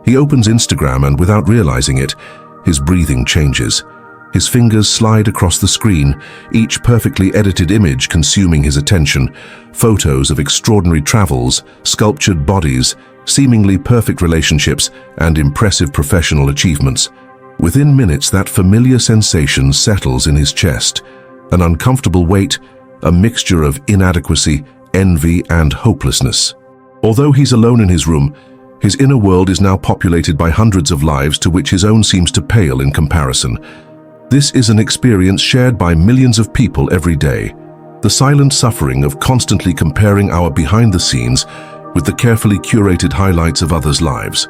He opens Instagram and, without realizing it, his breathing changes. His fingers slide across the screen, each perfectly edited image consuming his attention. Photos of extraordinary travels, sculptured bodies, seemingly perfect relationships, and impressive professional achievements. Within minutes, that familiar sensation settles in his chest. An uncomfortable weight, a mixture of inadequacy, envy, and hopelessness. Although he's alone in his room, his inner world is now populated by hundreds of lives to which his own seems to pale in comparison. This is an experience shared by millions of people every day. The silent suffering of constantly comparing our behind-the-scenes with the carefully curated highlights of others' lives.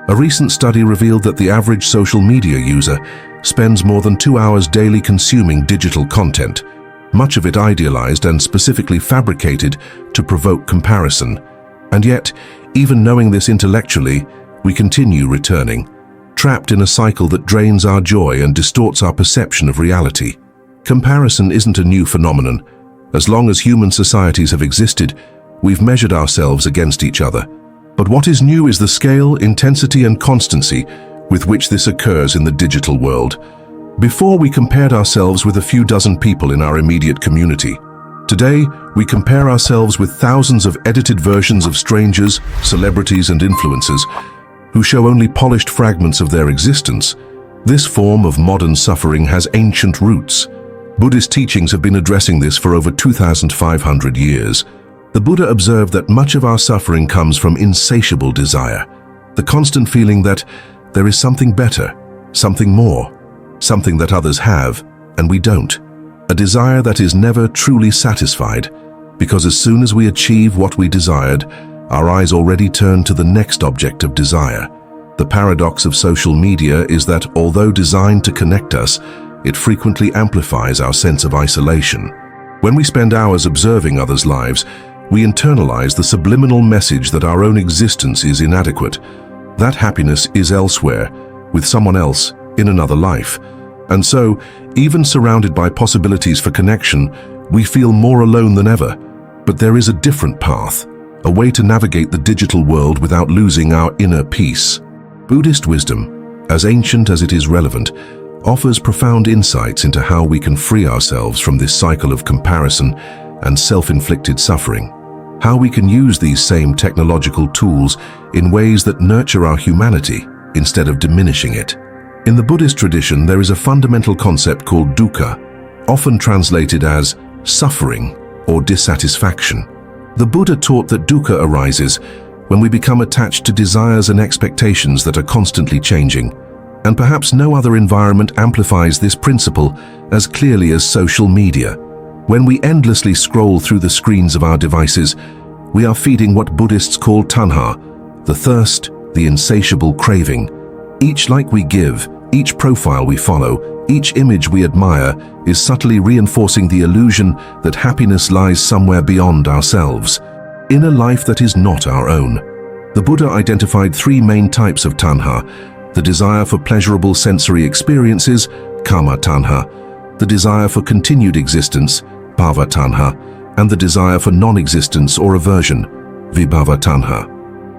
A recent study revealed that the average social media user spends more than 2 hours daily consuming digital content, much of it idealized and specifically fabricated to provoke comparison. And yet, even knowing this intellectually, we continue returning, trapped in a cycle that drains our joy and distorts our perception of reality. Comparison isn't a new phenomenon. As long as human societies have existed, we've measured ourselves against each other. But what is new is the scale, intensity, and constancy with which this occurs in the digital world. Before, we compared ourselves with a few dozen people in our immediate community. Today, we compare ourselves with thousands of edited versions of strangers, celebrities, and influencers who show only polished fragments of their existence. This form of modern suffering has ancient roots. Buddhist teachings have been addressing this for over 2,500 years. The Buddha observed that much of our suffering comes from insatiable desire, the constant feeling that there is something better, something more, something that others have and we don't. A desire that is never truly satisfied, because as soon as we achieve what we desired, our eyes already turn to the next object of desire. The paradox of social media is that although designed to connect us, it frequently amplifies our sense of isolation. When we spend hours observing others' lives, we internalize the subliminal message that our own existence is inadequate, that happiness is elsewhere, with someone else, in another life. And so, even surrounded by possibilities for connection, we feel more alone than ever. But there is a different path, a way to navigate the digital world without losing our inner peace. Buddhist wisdom, as ancient as it is relevant, offers profound insights into how we can free ourselves from this cycle of comparison and self-inflicted suffering. How we can use these same technological tools in ways that nurture our humanity instead of diminishing it. In the Buddhist tradition, there is a fundamental concept called dukkha, often translated as suffering or dissatisfaction. The Buddha taught that dukkha arises when we become attached to desires and expectations that are constantly changing. And perhaps no other environment amplifies this principle as clearly as social media. When we endlessly scroll through the screens of our devices, we are feeding what Buddhists call tanha, the thirst, the insatiable craving. Each like we give, each profile we follow, each image we admire is subtly reinforcing the illusion that happiness lies somewhere beyond ourselves, in a life that is not our own. The Buddha identified 3 main types of tanha: the desire for pleasurable sensory experiences, kama tanha, the desire for continued existence, bhava tanha, and the desire for non-existence or aversion, vibhava tanha.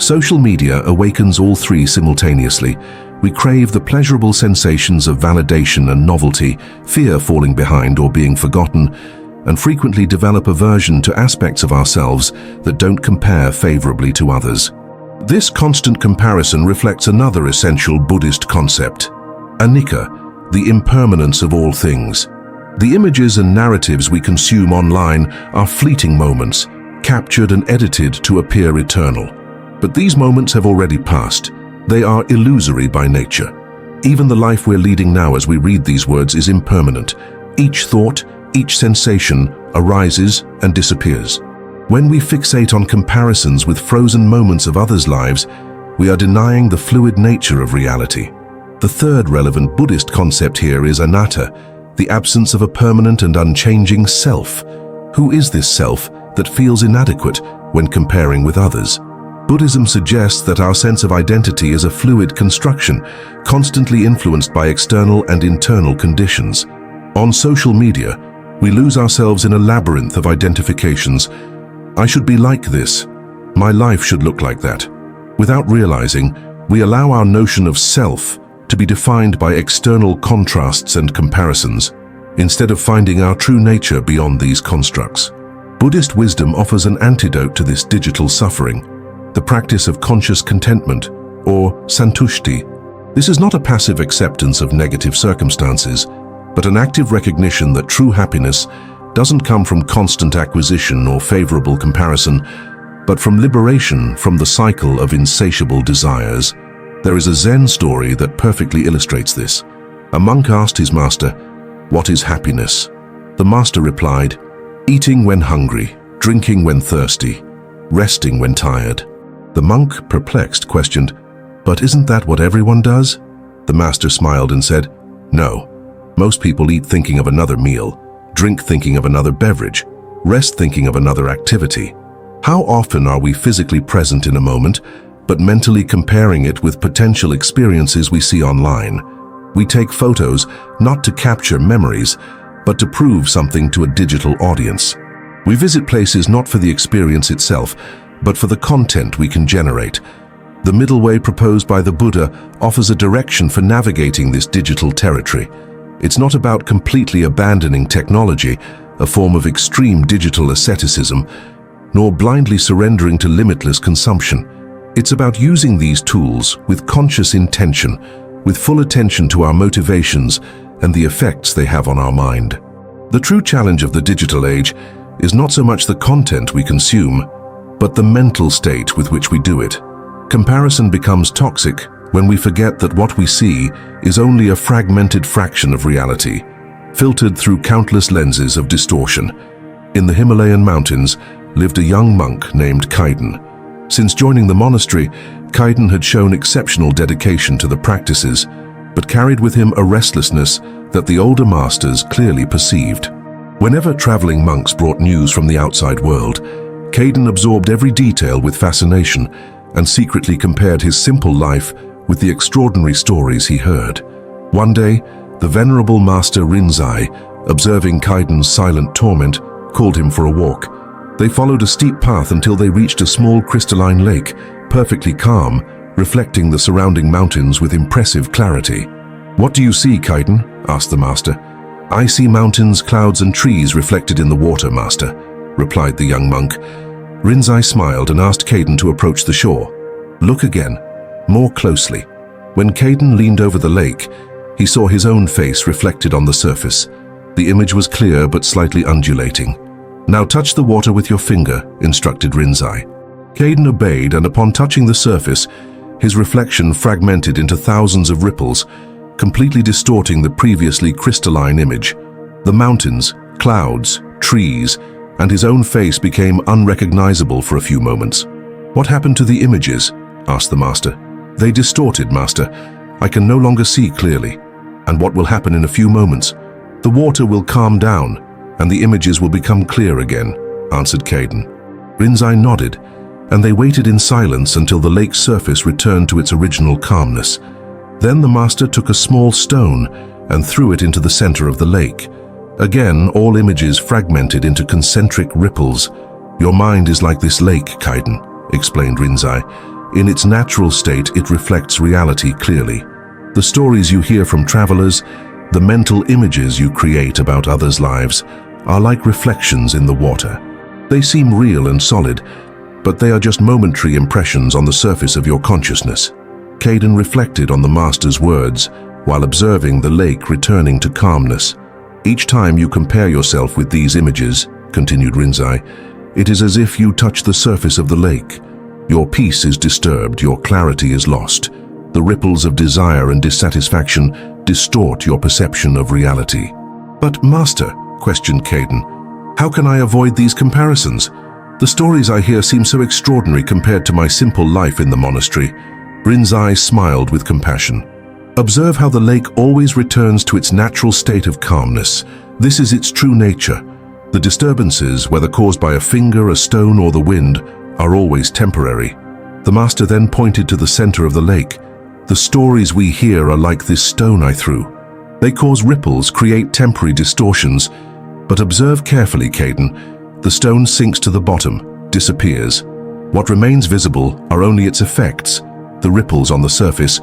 Social media awakens all 3 simultaneously. We crave the pleasurable sensations of validation and novelty, fear falling behind or being forgotten, and frequently develop aversion to aspects of ourselves that don't compare favorably to others. This constant comparison reflects another essential Buddhist concept, anicca, the impermanence of all things. The images and narratives we consume online are fleeting moments, captured and edited to appear eternal. But these moments have already passed. They are illusory by nature. Even the life we're leading now as we read these words is impermanent. Each thought, each sensation arises and disappears. When we fixate on comparisons with frozen moments of others' lives, we are denying the fluid nature of reality. The third relevant Buddhist concept here is anatta, the absence of a permanent and unchanging self. Who is this self that feels inadequate when comparing with others? Buddhism suggests that our sense of identity is a fluid construction, constantly influenced by external and internal conditions. On social media, we lose ourselves in a labyrinth of identifications. I should be like this. My life should look like that. Without realizing, We allow our notion of self to be defined by external contrasts and comparisons, instead of finding our true nature beyond these constructs. Buddhist wisdom offers an antidote to this digital suffering, the practice of conscious contentment, or santushti. This is not a passive acceptance of negative circumstances, but an active recognition that true happiness doesn't come from constant acquisition or favorable comparison, but from liberation from the cycle of insatiable desires. There is a Zen story that perfectly illustrates this. A monk asked his master, "What is happiness?" The master replied, "Eating when hungry, drinking when thirsty, resting when tired." The monk, perplexed, questioned, "But isn't that what everyone does?" The master smiled and said, "No. Most people eat thinking of another meal, drink thinking of another beverage, rest thinking of another activity. How often are we physically present in a moment, but mentally comparing it with potential experiences we see online? We take photos not to capture memories, but to prove something to a digital audience. We visit places not for the experience itself, but for the content we can generate. The middle way proposed by the Buddha offers a direction for navigating this digital territory. It's not about completely abandoning technology, a form of extreme digital asceticism, nor blindly surrendering to limitless consumption. It's about using these tools with conscious intention, with full attention to our motivations and the effects they have on our mind. The true challenge of the digital age is not so much the content we consume, but the mental state with which we do it. Comparison becomes toxic when we forget that what we see is only a fragmented fraction of reality, filtered through countless lenses of distortion. In the Himalayan mountains lived a young monk named Kaiden. Since joining the monastery, Kaiden had shown exceptional dedication to the practices, but carried with him a restlessness that the older masters clearly perceived. Whenever traveling monks brought news from the outside world, Kaiden absorbed every detail with fascination and secretly compared his simple life with the extraordinary stories he heard. One day, the venerable master Rinzai, observing Kaiden's silent torment, called him for a walk. They followed a steep path until they reached a small crystalline lake, perfectly calm, reflecting the surrounding mountains with impressive clarity. "What do you see, Kaiden?" asked the master. "I see mountains, clouds and trees reflected in the water, master," replied the young monk. Rinzai smiled and asked Kaiden to approach the shore. "Look again, more closely." When Kaiden leaned over the lake, he saw his own face reflected on the surface. The image was clear but slightly undulating. "Now touch the water with your finger," instructed Rinzai. Kaiden obeyed, and upon touching the surface, his reflection fragmented into thousands of ripples, completely distorting the previously crystalline image. The mountains, clouds, trees, and his own face became unrecognizable for a few moments. "What happened to the images?" asked the master. "They distorted, master. I can no longer see clearly. And what will happen in a few moments? The water will calm down, and the images will become clear again," answered Kaiden. Rinzai nodded, and they waited in silence until the lake's surface returned to its original calmness. Then the master took a small stone and threw it into the center of the lake. Again, all images fragmented into concentric ripples. "Your mind is like this lake, Kaiden," explained Rinzai. "In its natural state, it reflects reality clearly. The stories you hear from travelers, the mental images you create about others' lives, are like reflections in the water. They seem real and solid, but they are just momentary impressions on the surface of your consciousness." Kaiden reflected on the master's words while observing the lake returning to calmness. "Each time you compare yourself with these images," continued Rinzai, "it is as if you touch the surface of the lake. Your peace is disturbed, your clarity is lost. The ripples of desire and dissatisfaction distort your perception of reality." "But master," questioned Kaiden, "how can I avoid these comparisons? The stories I hear seem so extraordinary compared to my simple life in the monastery." Rinzai smiled with compassion. "Observe how the lake always returns to its natural state of calmness. This is its true nature. The disturbances, whether caused by a finger, a stone, or the wind, are always temporary." The master then pointed to the center of the lake. "The stories we hear are like this stone I threw. They cause ripples, create temporary distortions, but observe carefully, Kaiden. The stone sinks to the bottom, disappears. What remains visible are only its effects. the ripples on the surface,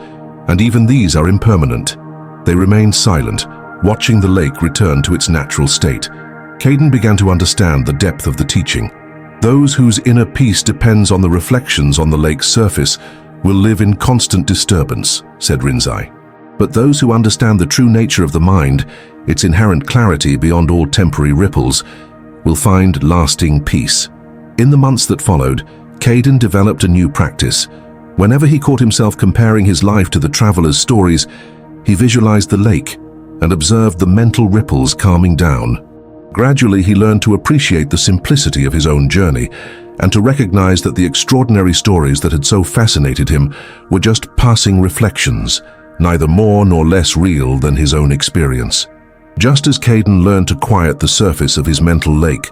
and even these are impermanent. They remained silent, watching the lake return to its natural state. Caden began to understand the depth of the teaching. Those whose inner peace depends on the reflections on the lake's surface will live in constant disturbance, said Rinzai. But those who understand the true nature of the mind, its inherent clarity beyond all temporary ripples, will find lasting peace. In the months that followed, Caden developed a new practice. Whenever he caught himself comparing his life to the traveler's stories, he visualized the lake and observed the mental ripples calming down. Gradually, he learned to appreciate the simplicity of his own journey and to recognize that the extraordinary stories that had so fascinated him were just passing reflections, neither more nor less real than his own experience. Just as Caden learned to quiet the surface of his mental lake,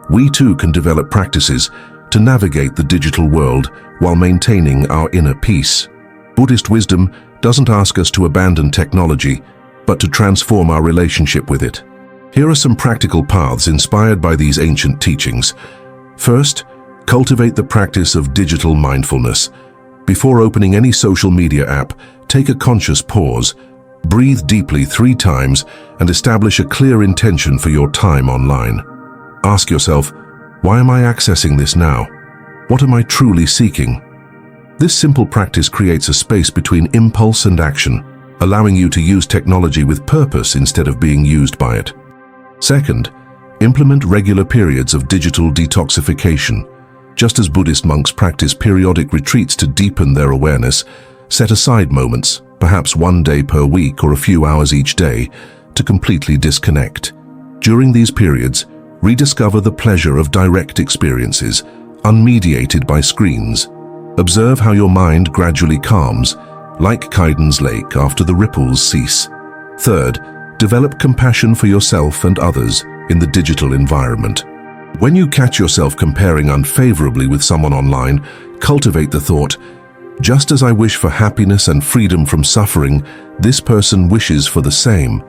we too can develop practices to navigate the digital world while maintaining our inner peace. Buddhist wisdom doesn't ask us to abandon technology, but to transform our relationship with it. Here are some practical paths inspired by these ancient teachings. First, cultivate the practice of digital mindfulness. Before opening any social media app, take a conscious pause, breathe deeply 3 times, and establish a clear intention for your time online. Ask yourself, why am I accessing this now? What am I truly seeking? This simple practice creates a space between impulse and action, allowing you to use technology with purpose instead of being used by it. Second, implement regular periods of digital detoxification. Just as Buddhist monks practice periodic retreats to deepen their awareness, set aside moments, perhaps 1 day per week or a few hours each day, to completely disconnect. During these periods, rediscover the pleasure of direct experiences, unmediated by screens. Observe how your mind gradually calms, like Kaiden's lake after the ripples cease. Third, develop compassion for yourself and others in the digital environment. When you catch yourself comparing unfavorably with someone online, cultivate the thought, just as I wish for happiness and freedom from suffering, this person wishes for the same.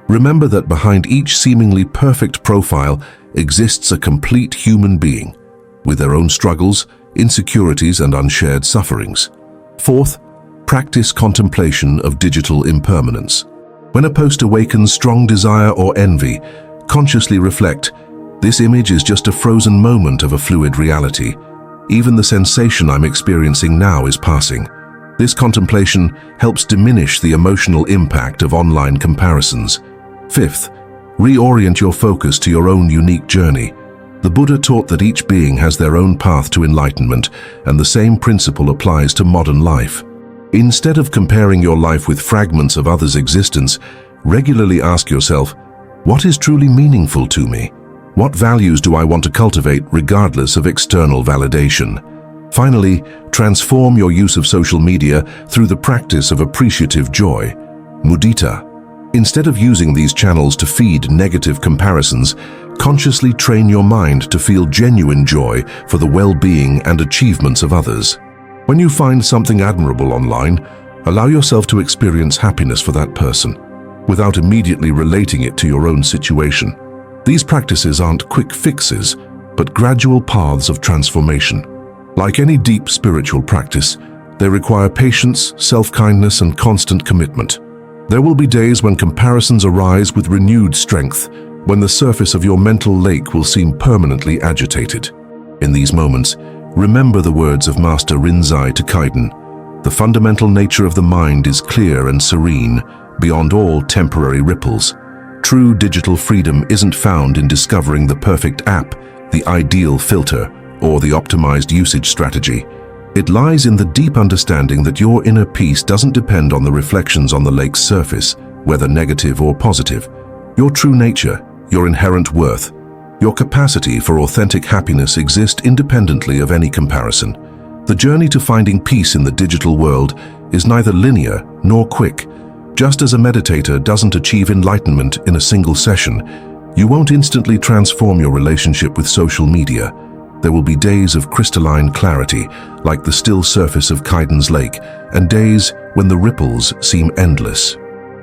Remember that behind each seemingly perfect profile exists a complete human being, with their own struggles, insecurities, and unshared sufferings. Fourth, practice contemplation of digital impermanence. When a post awakens strong desire or envy, consciously reflect, this image is just a frozen moment of a fluid reality. Even the sensation I'm experiencing now is passing. This contemplation helps diminish the emotional impact of online comparisons. Fifth, reorient your focus to your own unique journey. The Buddha taught that each being has their own path to enlightenment, and the same principle applies to modern life. Instead of comparing your life with fragments of others' existence, regularly ask yourself, what is truly meaningful to me? What values do I want to cultivate regardless of external validation? Finally, transform your use of social media through the practice of appreciative joy, mudita. Instead of using these channels to feed negative comparisons, consciously train your mind to feel genuine joy for the well-being and achievements of others. When you find something admirable online, allow yourself to experience happiness for that person, without immediately relating it to your own situation. These practices aren't quick fixes, but gradual paths of transformation. Like any deep spiritual practice, they require patience, self-kindness, and constant commitment. There will be days when comparisons arise with renewed strength, when the surface of your mental lake will seem permanently agitated. In these moments, remember the words of Master Rinzai to Kaiden. The fundamental nature of the mind is clear and serene, beyond all temporary ripples. True digital freedom isn't found in discovering the perfect app, the ideal filter, or the optimized usage strategy. It lies in the deep understanding that your inner peace doesn't depend on the reflections on the lake's surface, whether negative or positive. Your true nature, your inherent worth, your capacity for authentic happiness exist independently of any comparison. The journey to finding peace in the digital world is neither linear nor quick. Just as a meditator doesn't achieve enlightenment in a single session, you won't instantly transform your relationship with social media. There will be days of crystalline clarity, like the still surface of Kaiden's lake, and days when the ripples seem endless.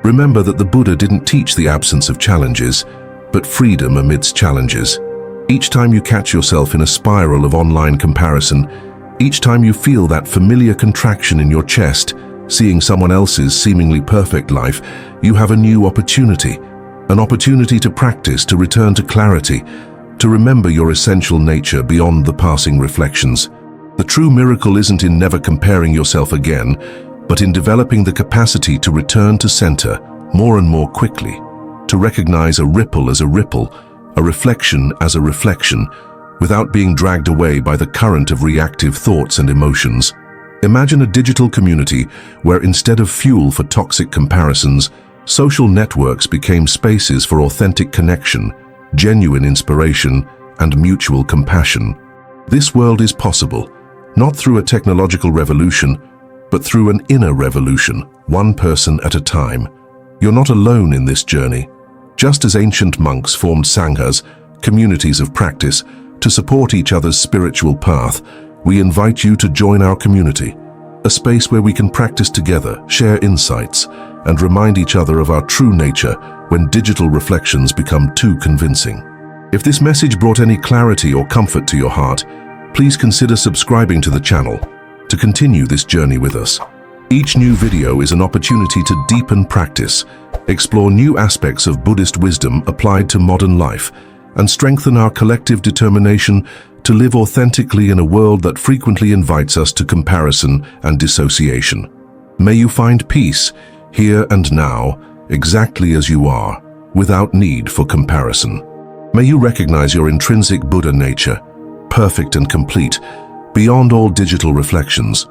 Remember that the Buddha didn't teach the absence of challenges, but freedom amidst challenges. Each time you catch yourself in a spiral of online comparison, Each time you feel that familiar contraction in your chest, seeing someone else's seemingly perfect life, you have a new opportunity. An opportunity to practice, to return to clarity, to remember your essential nature beyond the passing reflections. The true miracle isn't in never comparing yourself again, but in developing the capacity to return to center more and more quickly, to recognize a ripple as a ripple, a reflection as a reflection, without being dragged away by the current of reactive thoughts and emotions. Imagine a digital community where instead of fuel for toxic comparisons, social networks became spaces for authentic connection, genuine inspiration, and mutual compassion. This world is possible, not through a technological revolution, but through an inner revolution, one person at a time. You're not alone in this journey. Just as ancient monks formed sanghas, communities of practice, to support each other's spiritual path, we invite you to join our community, a space where we can practice together, share insights, and remind each other of our true nature when digital reflections become too convincing. If this message brought any clarity or comfort to your heart, please consider subscribing to the channel to continue this journey with us. Each new video is an opportunity to deepen practice, explore new aspects of Buddhist wisdom applied to modern life, and strengthen our collective determination to live authentically in a world that frequently invites us to comparison and dissociation. May you find peace here and now, exactly as you are, without need for comparison. May you recognize your intrinsic Buddha nature, perfect and complete, beyond all digital reflections.